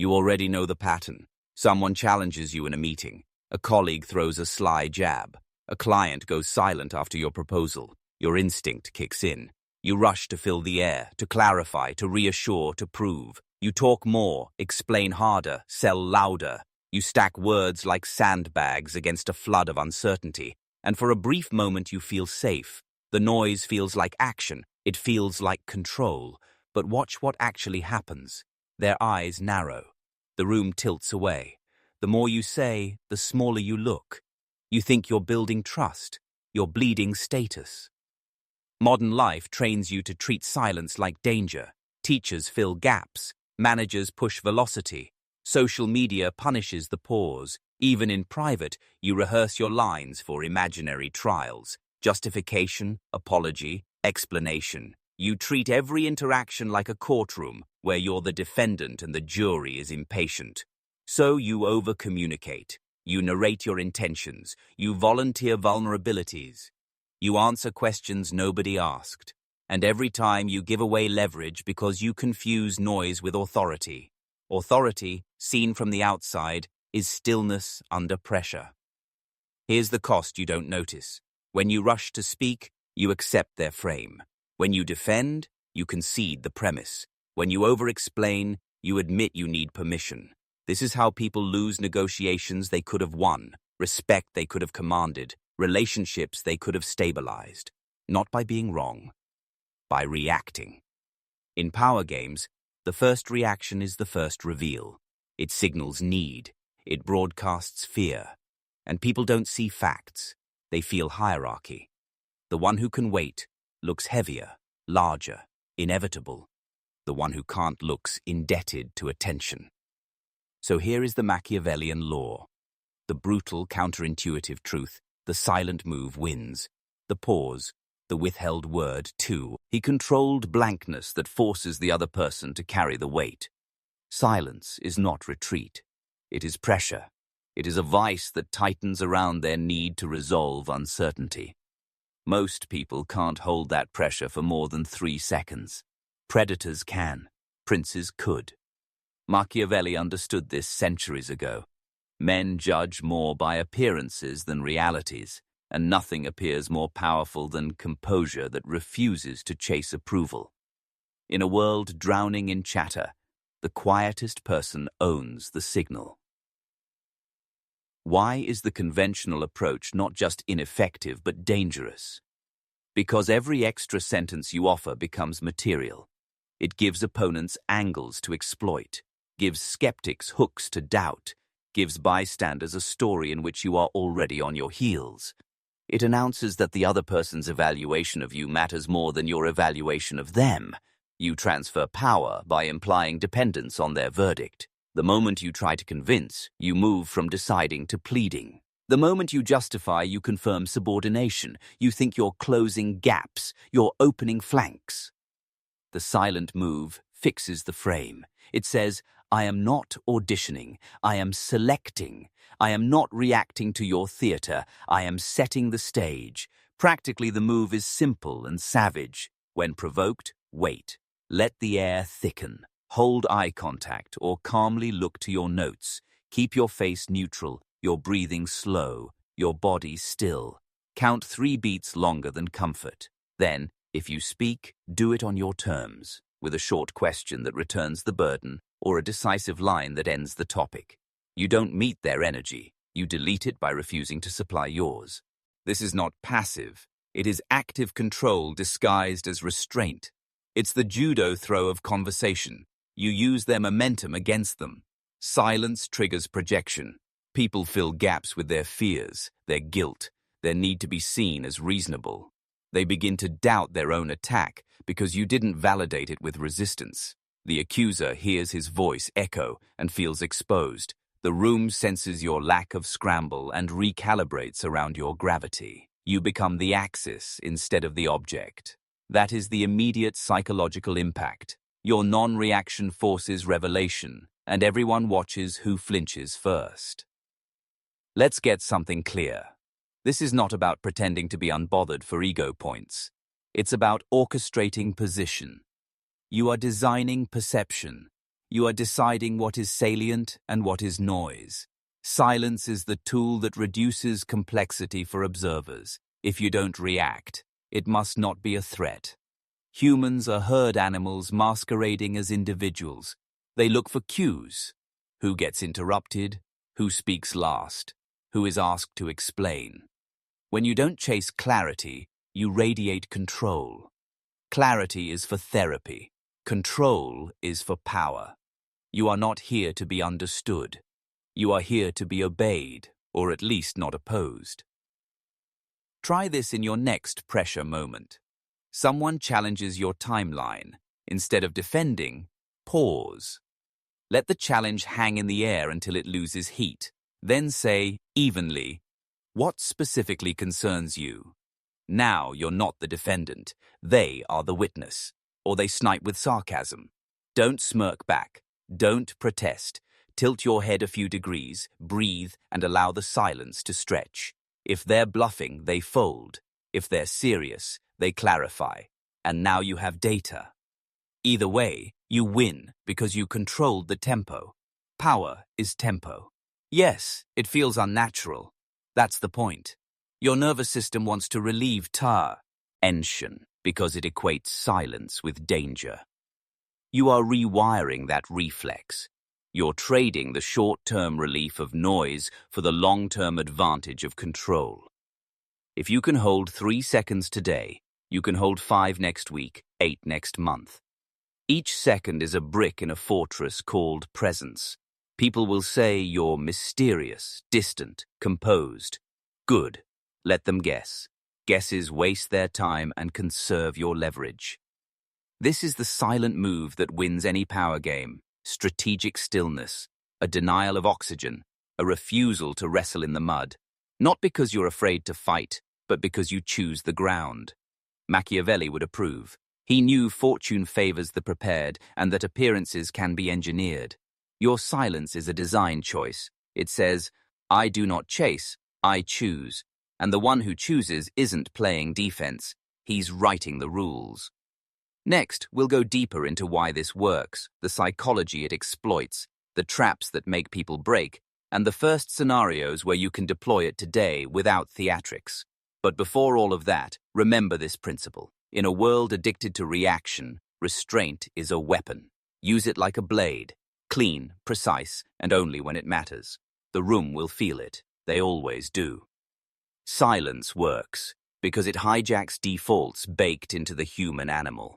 You already know the pattern. Someone challenges you in a meeting. A colleague throws a sly jab. A client goes silent after your proposal. Your instinct kicks in. You rush to fill the air, to clarify, to reassure, to prove. You talk more, explain harder, sell louder. You stack words like sandbags against a flood of uncertainty. And for a brief moment you feel safe. The noise feels like action. It feels like control. But watch what actually happens. Their eyes narrow. The room tilts away. The more you say, the smaller you look. You think you're building trust. You're bleeding status. Modern life trains you to treat silence like danger. Teachers fill gaps. Managers push velocity. Social media punishes the pause. Even in private, you rehearse your lines for imaginary trials. Justification, apology, explanation. You treat every interaction like a courtroom where you're the defendant and the jury is impatient. So you over-communicate. You narrate your intentions. You volunteer vulnerabilities. You answer questions nobody asked. And every time you give away leverage because you confuse noise with authority. Authority, seen from the outside, is stillness under pressure. Here's the cost you don't notice. When you rush to speak, you accept their frame. When you defend, you concede the premise. When you over-explain, you admit you need permission. This is how people lose negotiations they could have won, respect they could have commanded, relationships they could have stabilized. Not by being wrong, by reacting. In power games, the first reaction is the first reveal. It signals need. It broadcasts fear. And people don't see facts. They feel hierarchy. The one who can wait looks heavier, larger, inevitable. The one who can't looks indebted to attention. So here is the Machiavellian law. The brutal, counterintuitive truth, the silent move wins. The pause, the withheld word, too. He controlled blankness that forces the other person to carry the weight. Silence is not retreat. It is pressure. It is a vice that tightens around their need to resolve uncertainty. Most people can't hold that pressure for more than 3 seconds. Predators can. Princes could. Machiavelli understood this centuries ago. Men judge more by appearances than realities, and nothing appears more powerful than composure that refuses to chase approval. In a world drowning in chatter, the quietest person owns the signal. Why is the conventional approach not just ineffective but dangerous? Because every extra sentence you offer becomes material. It gives opponents angles to exploit, gives skeptics hooks to doubt, gives bystanders a story in which you are already on your heels. It announces that the other person's evaluation of you matters more than your evaluation of them. You transfer power by implying dependence on their verdict. The moment you try to convince, you move from deciding to pleading. The moment you justify, you confirm subordination. You think you're closing gaps, you're opening flanks. The silent move fixes the frame. It says, I am not auditioning, I am selecting. I am not reacting to your theater, I am setting the stage. Practically, the move is simple and savage. When provoked, wait. Let the air thicken. Hold eye contact or calmly look to your notes. Keep your face neutral, your breathing slow, your body still. Count 3 beats longer than comfort. Then, if you speak, do it on your terms, with a short question that returns the burden or a decisive line that ends the topic. You don't meet their energy. You delete it by refusing to supply yours. This is not passive. It is active control disguised as restraint. It's the judo throw of conversation. You use their momentum against them. Silence triggers projection. People fill gaps with their fears, their guilt, their need to be seen as reasonable. They begin to doubt their own attack because you didn't validate it with resistance. The accuser hears his voice echo and feels exposed. The room senses your lack of scramble and recalibrates around your gravity. You become the axis instead of the object. That is the immediate psychological impact. Your non-reaction forces revelation, and everyone watches who flinches first. Let's get something clear. This is not about pretending to be unbothered for ego points. It's about orchestrating position. You are designing perception. You are deciding what is salient and what is noise. Silence is the tool that reduces complexity for observers. If you don't react, it must not be a threat. Humans are herd animals masquerading as individuals. They look for cues. Who gets interrupted? Who speaks last? Who is asked to explain? When you don't chase clarity, you radiate control. Clarity is for therapy. Control is for power. You are not here to be understood. You are here to be obeyed, or at least not opposed. Try this in your next pressure moment. Someone challenges your timeline. Instead of defending, pause. Let the challenge hang in the air until it loses heat. Then say, evenly, what specifically concerns you? Now you're not the defendant. They are the witness. Or they snipe with sarcasm. Don't smirk back. Don't protest. Tilt your head a few degrees, breathe, and allow the silence to stretch. If they're bluffing, they fold. If they're serious, they clarify. And now you have data. Either way, you win because you controlled the tempo. Power is tempo. Yes, it feels unnatural. That's the point. Your nervous system wants to relieve tension because it equates silence with danger. You are rewiring that reflex. You're trading the short-term relief of noise for the long-term advantage of control. If you can hold 3 seconds today, you can hold 5 next week, 8 next month. Each second is a brick in a fortress called presence. People will say you're mysterious, distant, composed. Good. Let them guess. Guesses waste their time and conserve your leverage. This is the silent move that wins any power game. Strategic stillness, a denial of oxygen, a refusal to wrestle in the mud. Not because you're afraid to fight, but because you choose the ground. Machiavelli would approve. He knew fortune favors the prepared and that appearances can be engineered. Your silence is a design choice. It says, I do not chase, I choose. And the one who chooses isn't playing defense. He's writing the rules. Next, we'll go deeper into why this works, the psychology it exploits, the traps that make people break, and the first scenarios where you can deploy it today without theatrics. But before all of that, remember this principle. In a world addicted to reaction, restraint is a weapon. Use it like a blade. Clean, precise, and only when it matters. The room will feel it. They always do. Silence works because it hijacks defaults baked into the human animal.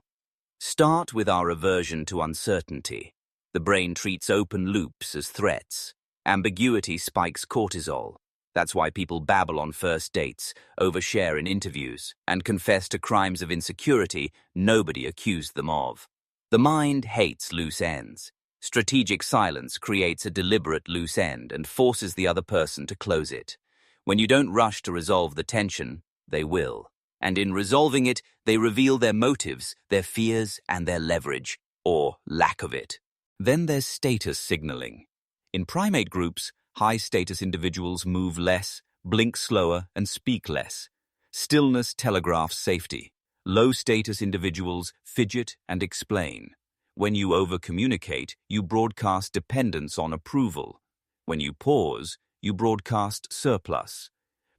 Start with our aversion to uncertainty. The brain treats open loops as threats. Ambiguity spikes cortisol. That's why people babble on first dates, overshare in interviews, and confess to crimes of insecurity nobody accused them of. The mind hates loose ends. Strategic silence creates a deliberate loose end and forces the other person to close it. When you don't rush to resolve the tension, they will. And in resolving it, they reveal their motives, their fears, and their leverage, or lack of it. Then there's status signaling. In primate groups, high-status individuals move less, blink slower, and speak less. Stillness telegraphs safety. Low-status individuals fidget and explain. When you over-communicate, you broadcast dependence on approval. When you pause, you broadcast surplus.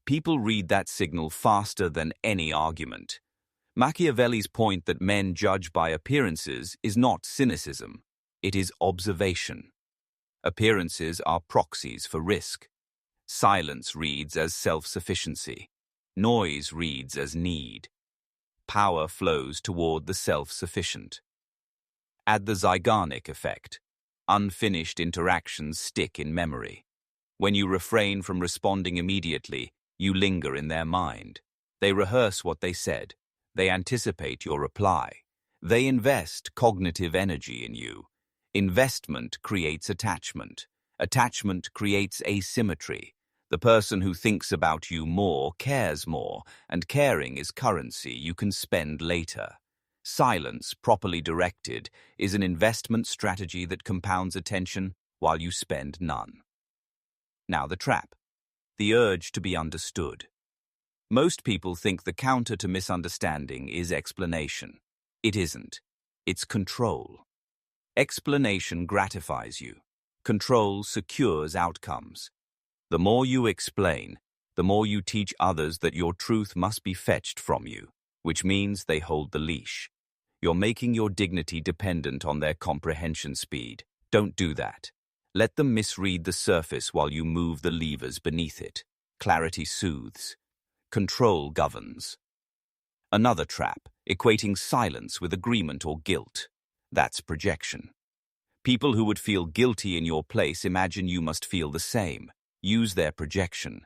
People read that signal faster than any argument. Machiavelli's point that men judge by appearances is not cynicism. It is observation. Appearances are proxies for risk. Silence reads as self-sufficiency. Noise reads as need. Power flows toward the self-sufficient. Add the Zeigarnik effect. Unfinished interactions stick in memory. When you refrain from responding immediately, you linger in their mind. They rehearse what they said. They anticipate your reply. They invest cognitive energy in you. Investment creates attachment. Attachment creates asymmetry. The person who thinks about you more cares more, and caring is currency you can spend later. Silence, properly directed, is an investment strategy that compounds attention while you spend none. Now the trap. The urge to be understood. Most people think the counter to misunderstanding is explanation. It isn't. It's control. Explanation gratifies you. Control secures outcomes. The more you explain, the more you teach others that your truth must be fetched from you, which means they hold the leash. You're making your dignity dependent on their comprehension speed. Don't do that. Let them misread the surface while you move the levers beneath it. Clarity soothes. Control governs. Another trap, equating silence with agreement or guilt. That's projection. People who would feel guilty in your place imagine you must feel the same. Use their projection.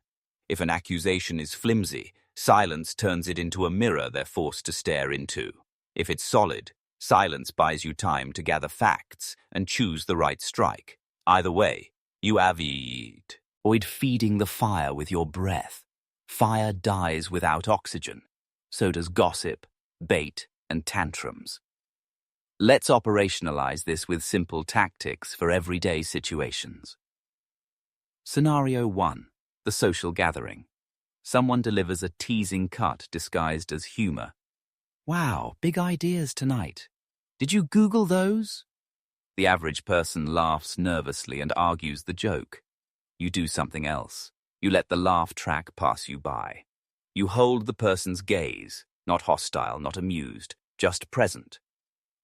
If an accusation is flimsy, silence turns it into a mirror they're forced to stare into. If it's solid, silence buys you time to gather facts and choose the right strike. Either way, you avoid feeding the fire with your breath. Fire dies without oxygen. So does gossip, bait, and tantrums. Let's operationalize this with simple tactics for everyday situations. Scenario 1. The social gathering. Someone delivers a teasing cut disguised as humor. Wow, big ideas tonight. Did you Google those? The average person laughs nervously and argues the joke. You do something else. You let the laugh track pass you by. You hold the person's gaze, not hostile, not amused, just present.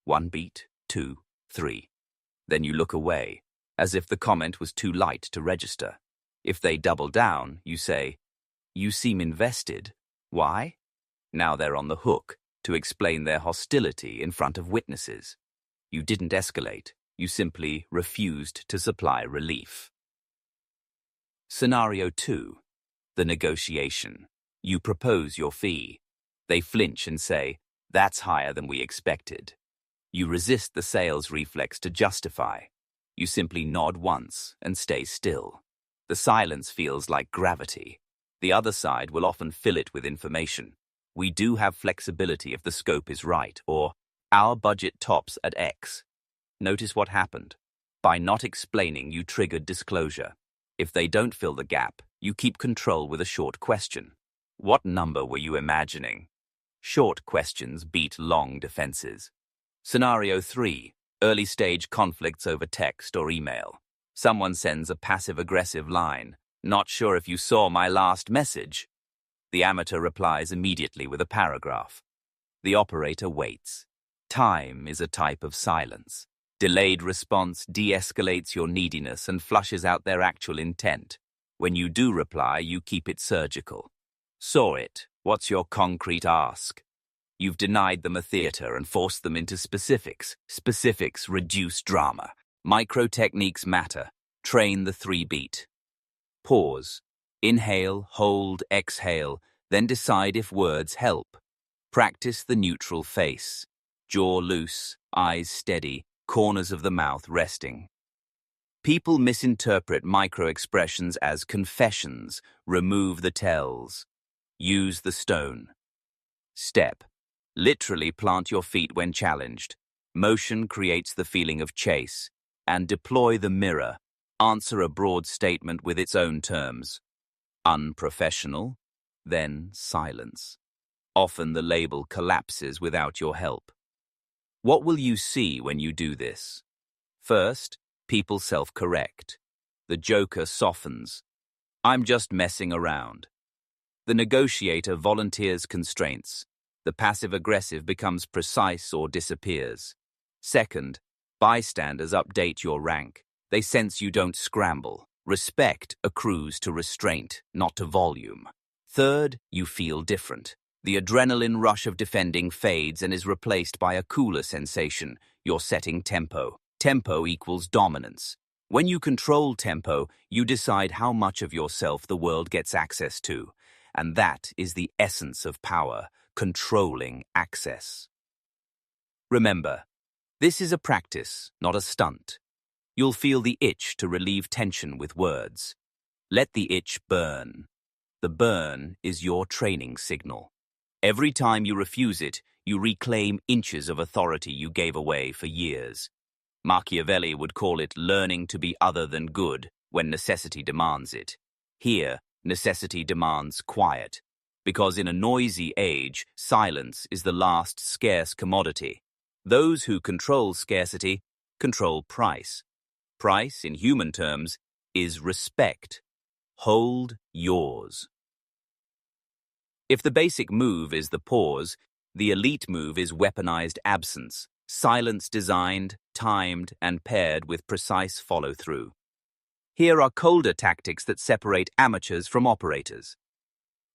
1 beat, 2, 3. Then you look away, as if the comment was too light to register. If they double down, you say, "You seem invested. Why?" Now they're on the hook to explain their hostility in front of witnesses. You didn't escalate. You simply refused to supply relief. Scenario 2. The negotiation. You propose your fee. They flinch and say, "That's higher than we expected." You resist the sales reflex to justify. You simply nod once and stay still. The silence feels like gravity. The other side will often fill it with information. "We do have flexibility if the scope is right," or "Our budget tops at X." Notice what happened. By not explaining, you triggered disclosure. If they don't fill the gap, you keep control with a short question. What number were you imagining? Short questions beat long defenses. Scenario 3. Early stage conflicts over text or email. Someone sends a passive-aggressive line. "Not sure if you saw my last message." The amateur replies immediately with a paragraph. The operator waits. Time is a type of silence. Delayed response de-escalates your neediness and flushes out their actual intent. When you do reply, you keep it surgical. "Saw it. What's your concrete ask?" You've denied them a theater and forced them into specifics. Specifics reduce drama. Micro techniques matter. Train the 3-beat. Pause. Inhale, hold, exhale, then decide if words help. Practice the neutral face. Jaw loose, eyes steady, corners of the mouth resting. People misinterpret micro-expressions as confessions. Remove the tells. Use the stone. Step. Literally plant your feet when challenged. Motion creates the feeling of chase. And deploy the mirror. Answer a broad statement with its own terms. Unprofessional, then silence. Often the label collapses without your help. What will you see when you do this? First, people self-correct. The joker softens. "I'm just messing around." The negotiator volunteers constraints. The passive-aggressive becomes precise or disappears. Second, bystanders update your rank. They sense you don't scramble. Respect accrues to restraint, not to volume. Third, you feel different. The adrenaline rush of defending fades and is replaced by a cooler sensation. You're setting tempo. Tempo equals dominance. When you control tempo, you decide how much of yourself the world gets access to. And that is the essence of power, controlling access. Remember, this is a practice, not a stunt. You'll feel the itch to relieve tension with words. Let the itch burn. The burn is your training signal. Every time you refuse it, you reclaim inches of authority you gave away for years. Machiavelli would call it learning to be other than good when necessity demands it. Here, necessity demands quiet, because in a noisy age, silence is the last scarce commodity. Those who control scarcity control price. Price, in human terms, is respect. Hold yours. If the basic move is the pause, the elite move is weaponized absence, silence designed, timed, and paired with precise follow-through. Here are colder tactics that separate amateurs from operators.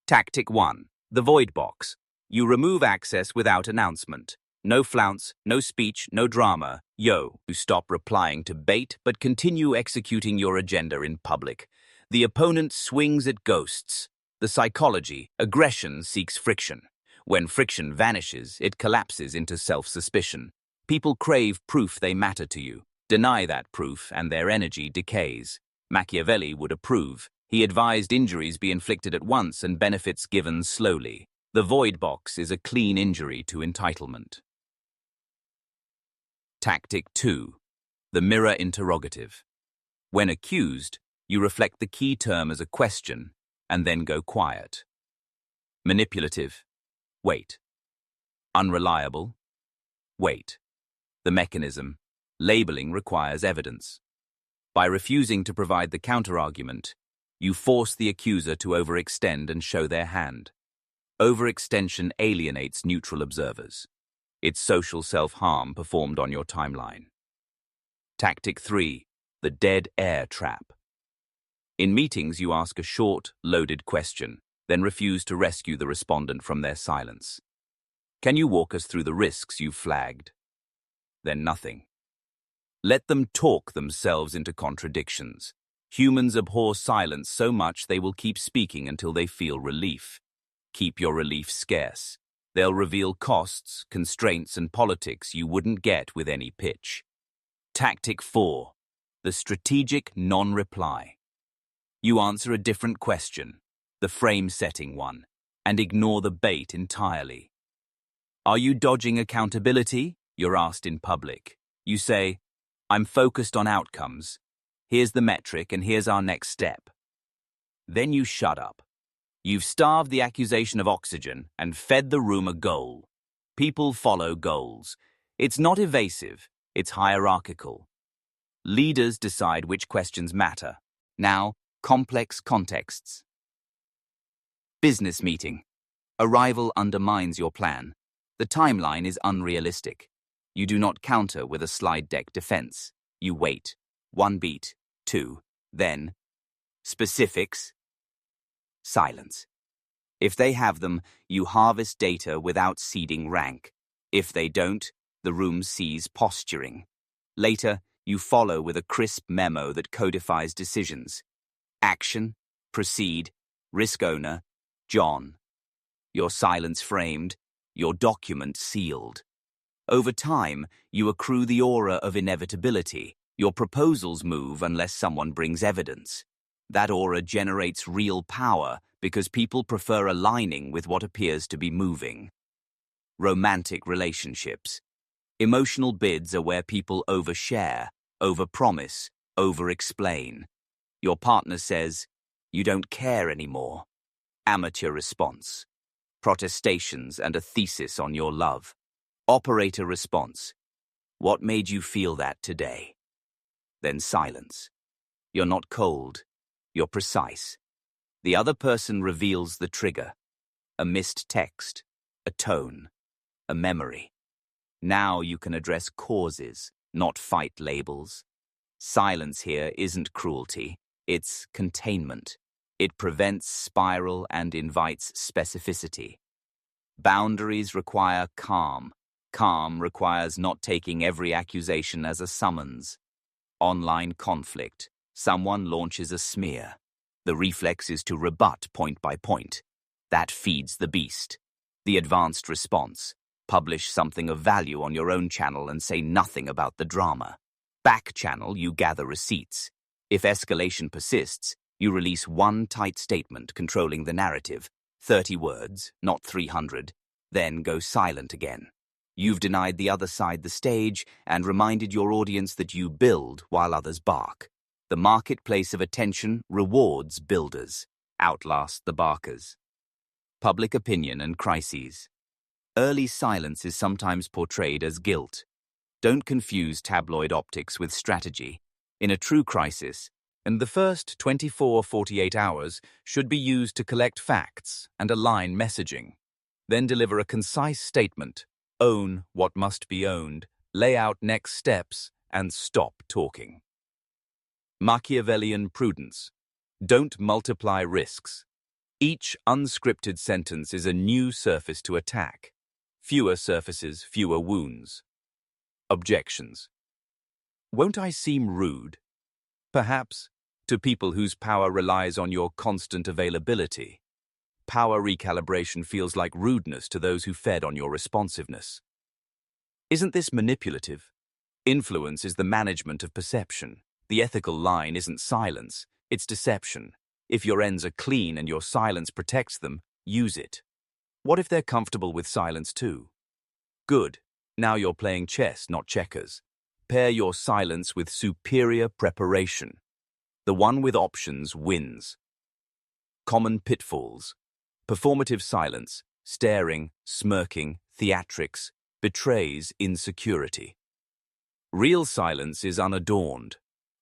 Tactic 1. The void box. You remove access without announcement. No flounce, no speech, no drama. You stop replying to bait but continue executing your agenda in public. The opponent swings at ghosts. The psychology, aggression seeks friction. When friction vanishes, it collapses into self-suspicion. People crave proof they matter to you. Deny that proof and their energy decays. Machiavelli would approve. He advised injuries be inflicted at once and benefits given slowly. The void box is a clean injury to entitlement. Tactic 2. The mirror interrogative. When accused, you reflect the key term as a question and then go quiet. Manipulative. Wait. Unreliable. Wait. The mechanism. Labeling requires evidence. By refusing to provide the counterargument, you force the accuser to overextend and show their hand. Overextension alienates neutral observers. It's social self-harm performed on your timeline. Tactic 3. The dead air trap. In meetings, you ask a short, loaded question, then refuse to rescue the respondent from their silence. Can you walk us through the risks you've flagged? Then nothing. Let them talk themselves into contradictions. Humans abhor silence so much they will keep speaking until they feel relief. Keep your relief scarce. They'll reveal costs, constraints, and politics you wouldn't get with any pitch. Tactic 4. The strategic non-reply. You answer a different question, the frame-setting one, and ignore the bait entirely. Are you dodging accountability? You're asked in public. You say, I'm focused on outcomes. Here's the metric and here's our next step. Then you shut up. You've starved the accusation of oxygen and fed the room a goal. People follow goals. It's not evasive, it's hierarchical. Leaders decide which questions matter. Now, complex contexts. Business meeting. Arrival undermines your plan. The timeline is unrealistic. You do not counter with a slide deck defense. You wait. 1 beat, 2, then. Specifics. Silence. If they have them, you harvest data without ceding rank. If they don't, the room sees posturing. Later, you follow with a crisp memo that codifies decisions. Action, proceed, risk owner, John. Your silence framed, your document sealed. Over time, you accrue the aura of inevitability. Your proposals move unless someone brings evidence. That aura generates real power because people prefer aligning with what appears to be moving. Romantic relationships. Emotional bids are where people overshare, overpromise, overexplain. Your partner says, you don't care anymore. Amateur response. Protestations and a thesis on your love. Operator response. What made you feel that today? Then silence. You're not cold. You're precise. The other person reveals the trigger. A missed text. A tone. A memory. Now you can address causes, not fight labels. Silence here isn't cruelty. It's containment. It prevents spiral and invites specificity. Boundaries require calm. Calm requires not taking every accusation as a summons. Online conflict. Someone launches a smear. The reflex is to rebut point by point. That feeds the beast. The advanced response. Publish something of value on your own channel and say nothing about the drama. Back channel, you gather receipts. If escalation persists, you release one tight statement controlling the narrative, 30 words, not 300, then go silent again. You've denied the other side the stage and reminded your audience that you build while others bark. The marketplace of attention rewards builders, outlast the barkers. Public opinion and crises. Early silence is sometimes portrayed as guilt. Don't confuse tabloid optics with strategy. In a true crisis, and the first 24-48 hours should be used to collect facts and align messaging. Then deliver a concise statement, own what must be owned, lay out next steps, and stop talking. Machiavellian prudence. Don't multiply risks. Each unscripted sentence is a new surface to attack. Fewer surfaces, fewer wounds. Objections. Won't I seem rude? Perhaps, to people whose power relies on your constant availability. Power recalibration feels like rudeness to those who fed on your responsiveness. Isn't this manipulative? Influence is the management of perception. The ethical line isn't silence, it's deception. If your ends are clean and your silence protects them, use it. What if they're comfortable with silence too? Good. Now you're playing chess, not checkers. Pair your silence with superior preparation. The one with options wins. Common pitfalls. Performative silence, staring, smirking, theatrics, betrays insecurity. Real silence is unadorned.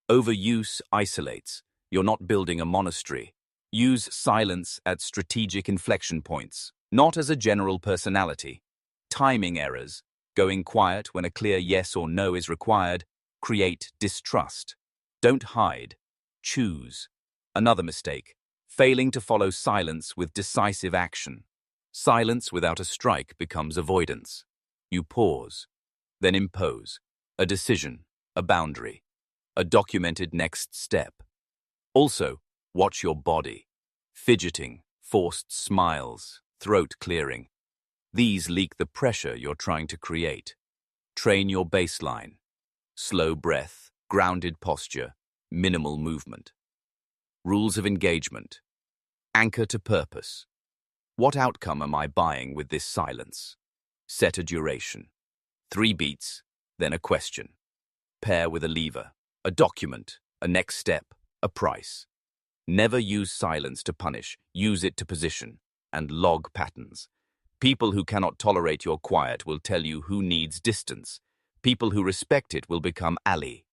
Overuse isolates. You're not building a monastery. Use silence at strategic inflection points, not as a general personality. Timing errors, going quiet when a clear yes or no is required, create distrust. Don't hide. Choose. Another mistake. Failing to follow silence with decisive action. Silence without a strike becomes avoidance. You pause, then impose. A decision, a boundary, a documented next step. Also, watch your body. Fidgeting, forced smiles, throat clearing. These leak the pressure you're trying to create. Train your baseline. Slow breath, grounded posture, minimal movement. Rules of engagement. Anchor to purpose. What outcome am I buying with this silence? Set a duration. 3 beats, then a question. Pair with a lever, a document, a next step, a price. Never use silence to punish, use it to position, and log patterns. People who cannot tolerate your quiet will tell you who needs distance. People who respect it will become allies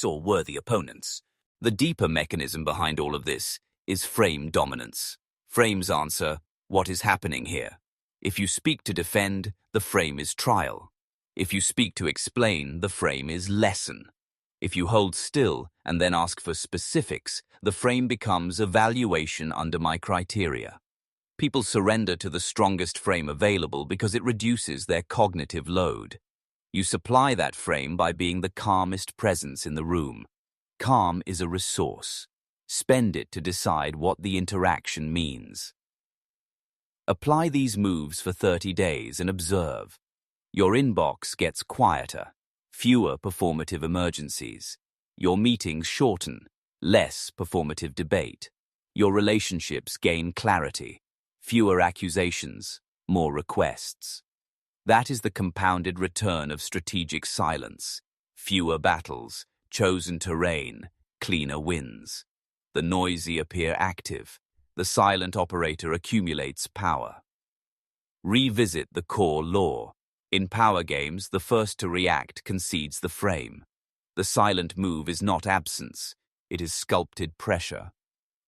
or worthy opponents. The deeper mechanism behind all of this is frame dominance. Frames answer, what is happening here? If you speak to defend, the frame is trial. If you speak to explain, the frame is lesson. If you hold still and then ask for specifics, the frame becomes evaluation under my criteria. People surrender to the strongest frame available because it reduces their cognitive load. You supply that frame by being the calmest presence in the room. Calm is a resource. Spend it to decide what the interaction means. Apply these moves for 30 days and observe. Your inbox gets quieter, fewer performative emergencies. Your meetings shorten, less performative debate. Your relationships gain clarity, fewer accusations, more requests. That is the compounded return of strategic silence. Fewer battles, chosen terrain, cleaner wins. The noisy appear active. The silent operator accumulates power. Revisit the core law. In power games, the first to react concedes the frame. The silent move is not absence, it is sculpted pressure.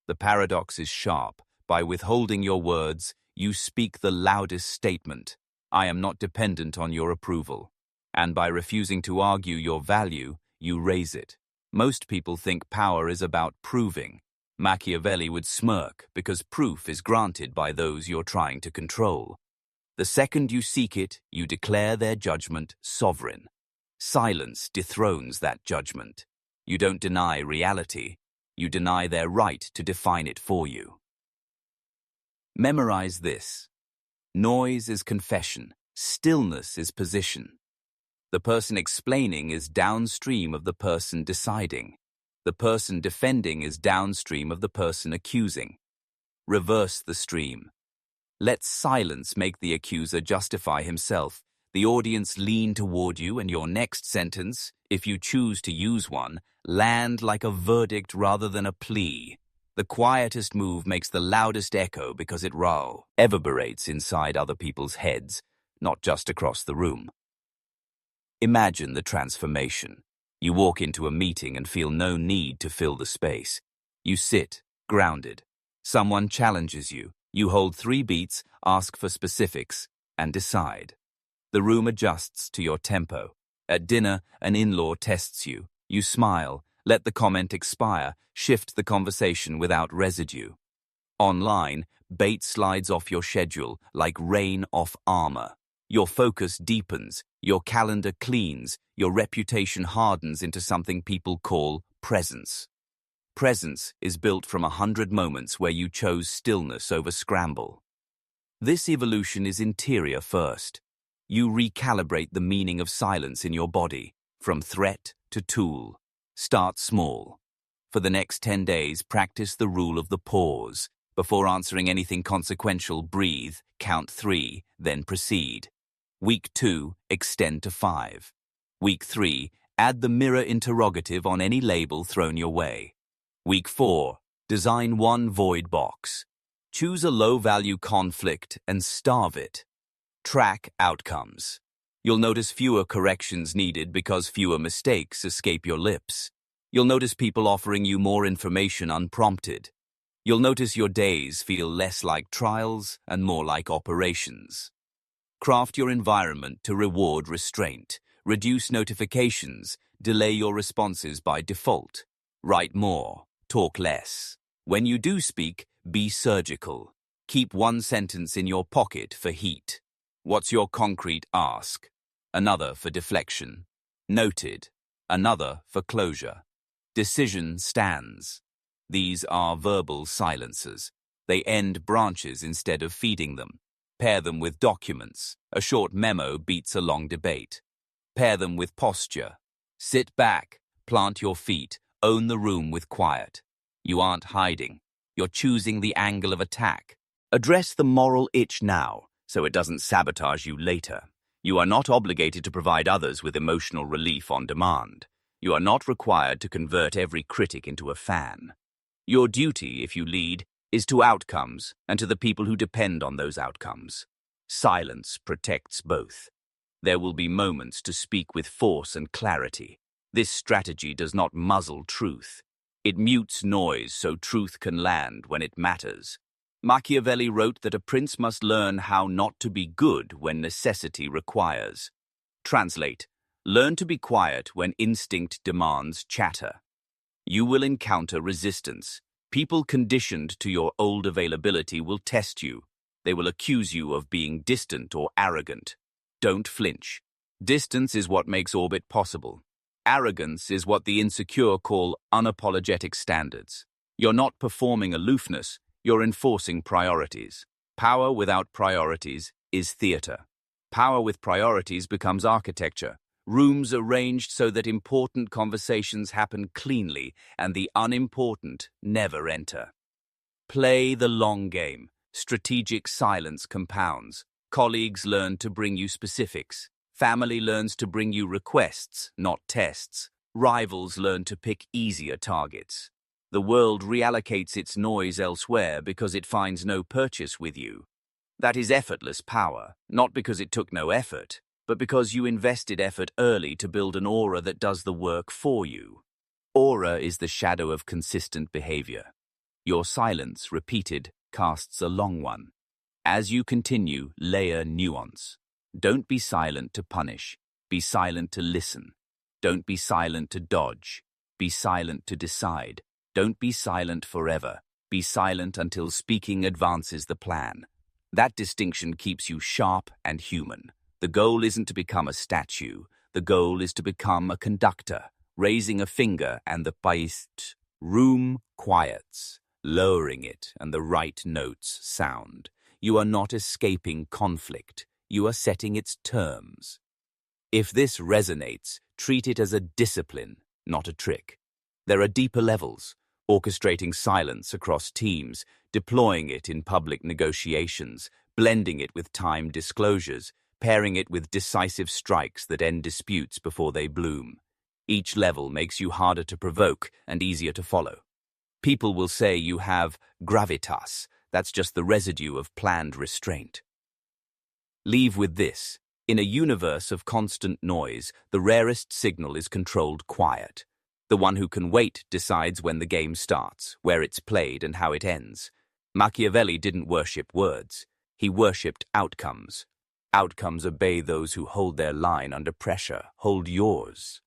The paradox is sharp. By withholding your words, you speak the loudest statement. I am not dependent on your approval. And by refusing to argue your value, you raise it. Most people think power is about proving. Machiavelli would smirk because proof is granted by those you're trying to control. The second you seek it, you declare their judgment sovereign. Silence dethrones that judgment. You don't deny reality. You deny their right to define it for you. Memorize this. Noise is confession. Stillness is position. The person explaining is downstream of the person deciding. The person defending is downstream of the person accusing. Reverse the stream. Let silence make the accuser justify himself. The audience lean toward you, and your next sentence, if you choose to use one, land like a verdict rather than a plea. The quietest move makes the loudest echo because it reverberates inside other people's heads, not just across the room. Imagine the transformation. You walk into a meeting and feel no need to fill the space. You sit, grounded. Someone challenges you. You hold 3 beats, ask for specifics, and decide. The room adjusts to your tempo. At dinner, an in-law tests you. You smile, let the comment expire, shift the conversation without residue. Online, bait slides off your schedule like rain off armor. Your focus deepens, your calendar cleans, your reputation hardens into something people call presence. Presence is built from 100 moments where you chose stillness over scramble. This evolution is interior first. You recalibrate the meaning of silence in your body, from threat to tool. Start small. For the next 10 days, practice the rule of the pause. Before answering anything consequential, breathe, count 3, then proceed. Week 2, extend to 5. Week 3, add the mirror interrogative on any label thrown your way. Week 4, design one void box. Choose a low-value conflict and starve it. Track outcomes. You'll notice fewer corrections needed because fewer mistakes escape your lips. You'll notice people offering you more information unprompted. You'll notice your days feel less like trials and more like operations. Craft your environment to reward restraint. Reduce notifications. Delay your responses by default. Write more. Talk less. When you do speak, be surgical. Keep one sentence in your pocket for heat. What's your concrete ask? Another for deflection. Noted. Another for closure. Decision stands. These are verbal silences. They end branches instead of feeding them. Pair them with documents. A short memo beats a long debate. Pair them with posture. Sit back, plant your feet, own the room with quiet. You aren't hiding. You're choosing the angle of attack. Address the moral itch now, so it doesn't sabotage you later. You are not obligated to provide others with emotional relief on demand. You are not required to convert every critic into a fan. Your duty, if you lead, is to outcomes and to the people who depend on those outcomes. Silence protects both. There will be moments to speak with force and clarity. This strategy does not muzzle truth. It mutes noise so truth can land when it matters. Machiavelli wrote that a prince must learn how not to be good when necessity requires. Translate: learn to be quiet when instinct demands chatter. You will encounter resistance. People conditioned to your old availability will test you. They will accuse you of being distant or arrogant. Don't flinch. Distance is what makes orbit possible. Arrogance is what the insecure call unapologetic standards. You're not performing aloofness, you're enforcing priorities. Power without priorities is theater. Power with priorities becomes architecture. Rooms arranged so that important conversations happen cleanly and the unimportant never enter. Play the long game. Strategic silence compounds. Colleagues learn to bring you specifics. Family learns to bring you requests, not tests. Rivals learn to pick easier targets. The world reallocates its noise elsewhere because it finds no purchase with you. That is effortless power, not because it took no effort, but because you invested effort early to build an aura that does the work for you. Aura is the shadow of consistent behavior. Your silence, repeated, casts a long one. As you continue, layer nuance. Don't be silent to punish. Be silent to listen. Don't be silent to dodge. Be silent to decide. Don't be silent forever. Be silent until speaking advances the plan. That distinction keeps you sharp and human. The goal isn't to become a statue. The goal is to become a conductor, raising a finger and the paist. Room quiets, lowering it and the right notes sound. You are not escaping conflict. You are setting its terms. If this resonates, treat it as a discipline, not a trick. There are deeper levels, orchestrating silence across teams, deploying it in public negotiations, blending it with time disclosures, pairing it with decisive strikes that end disputes before they bloom. Each level makes you harder to provoke and easier to follow. People will say you have gravitas. That's just the residue of planned restraint. Leave with this. In a universe of constant noise, the rarest signal is controlled quiet. The one who can wait decides when the game starts, where it's played, and how it ends. Machiavelli didn't worship words. He worshipped outcomes. Outcomes obey those who hold their line under pressure. Hold yours.